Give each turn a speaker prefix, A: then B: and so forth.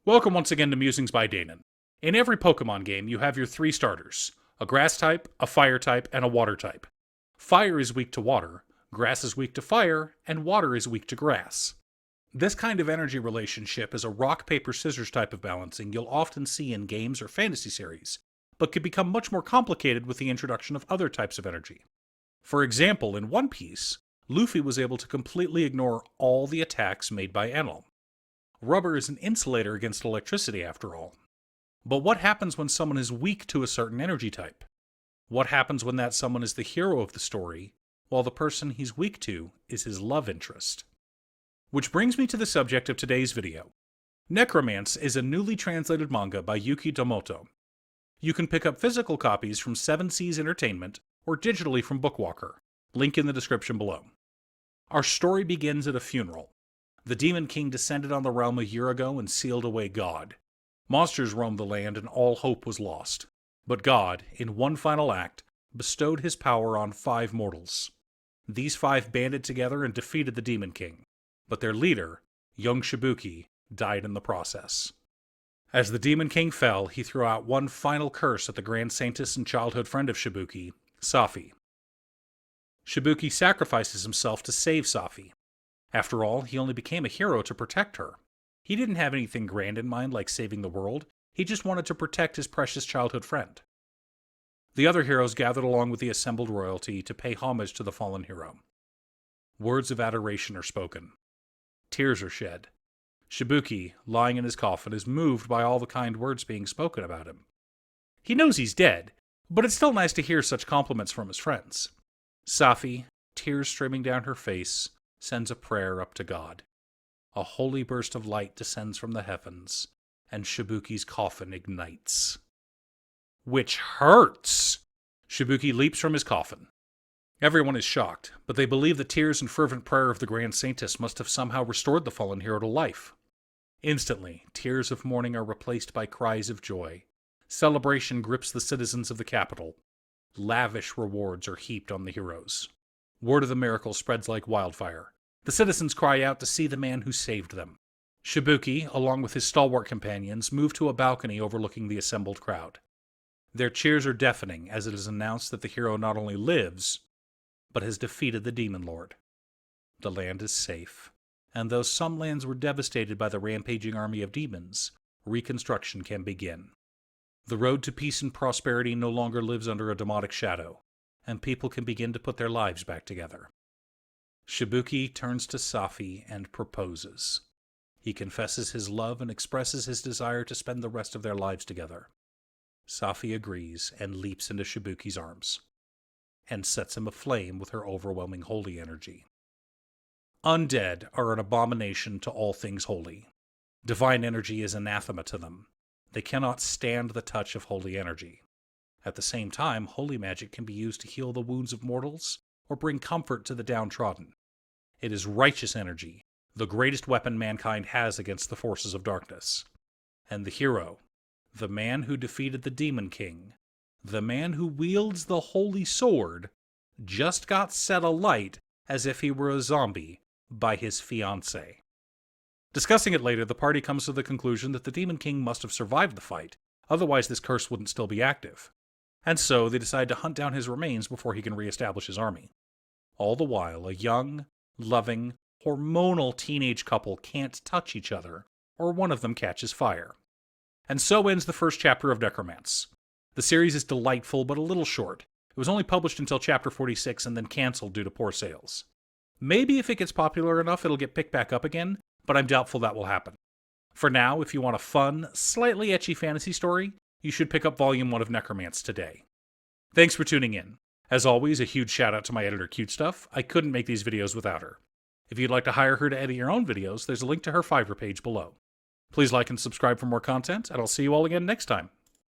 A: Welcome once again to Musings by Danon. In every Pokemon game, you have your three starters: a grass type, a fire type, and a water type. Fire is weak to water, grass is weak to fire, and water is weak to grass. This kind of energy relationship is a rock, paper, scissors type of balancing you'll often see in games or fantasy series, but could become much more complicated with the introduction of other types of energy. For example, in One Piece, Luffy was able to completely ignore all the attacks made by Enel. Rubber is an insulator against electricity, after all. But what happens when someone is weak to a certain energy type? What happens when that someone is the hero of the story, while the person he's weak to is his love interest? Which brings me to the subject of today's video. Necromance is a newly translated manga by Yuki Tomoto. You can pick up physical copies from Seven Seas Entertainment or digitally from Bookwalker. Link in the description below. Our story begins at a funeral. The Demon King descended on the realm a year ago and sealed away God. Monsters roamed the land and all hope was lost. But God, in one final act, bestowed his power on 5 mortals. These 5 banded together and defeated the Demon King. But their leader, young Shibuki, died in the process. As the Demon King fell, he threw out one final curse at the Grand Saintess and childhood friend of Shibuki, Safi. Shibuki sacrifices himself to save Safi. After all, he only became a hero to protect her. He didn't have anything grand in mind like saving the world, he just wanted to protect his precious childhood friend. The other heroes gathered along with the assembled royalty to pay homage to the fallen hero. Words of adoration are spoken. Tears are shed. Shibuki, lying in his coffin, is moved by all the kind words being spoken about him. He knows he's dead, but it's still nice to hear such compliments from his friends. Safi, tears streaming down her face, sends a prayer up to God. A holy burst of light descends from the heavens, and Shibuki's coffin ignites. Which hurts! Shibuki leaps from his coffin. Everyone is shocked, but they believe the tears and fervent prayer of the Grand Saintess must have somehow restored the fallen hero to life. Instantly, tears of mourning are replaced by cries of joy. Celebration grips the citizens of the capital. Lavish rewards are heaped on the heroes. Word of the miracle spreads like wildfire. The citizens cry out to see the man who saved them. Shibuki, along with his stalwart companions, move to a balcony overlooking the assembled crowd. Their cheers are deafening as it is announced that the hero not only lives, but has defeated the Demon Lord. The land is safe, and though some lands were devastated by the rampaging army of demons, reconstruction can begin. The road to peace and prosperity no longer lives under a demonic shadow, and people can begin to put their lives back together. Shibuki turns to Safi and proposes. He confesses his love and expresses his desire to spend the rest of their lives together. Safi agrees and leaps into Shibuki's arms, and sets him aflame with her overwhelming holy energy. Undead are an abomination to all things holy. Divine energy is anathema to them. They cannot stand the touch of holy energy. At the same time, holy magic can be used to heal the wounds of mortals or bring comfort to the downtrodden. It is righteous energy, the greatest weapon mankind has against the forces of darkness. And the hero, the man who defeated the Demon King, the man who wields the holy sword, just got set alight as if he were a zombie by his fiancée. Discussing it later, the party comes to the conclusion that the Demon King must have survived the fight, otherwise this curse wouldn't still be active. And so they decide to hunt down his remains before he can reestablish his army. All the while, a young, loving, hormonal teenage couple can't touch each other, or one of them catches fire. And so ends the first chapter of Necromance. The series is delightful but a little short. It was only published until chapter 46 and then cancelled due to poor sales. Maybe if it gets popular enough it'll get picked back up again, but I'm doubtful that will happen. For now, if you want a fun, slightly ecchi fantasy story, you should pick up Volume 1 of Necromance today. Thanks for tuning in. As always, a huge shout out to my editor Cute Stuff. I couldn't make these videos without her. If you'd like to hire her to edit your own videos, there's a link to her Fiverr page below. Please like and subscribe for more content, and I'll see you all again next time.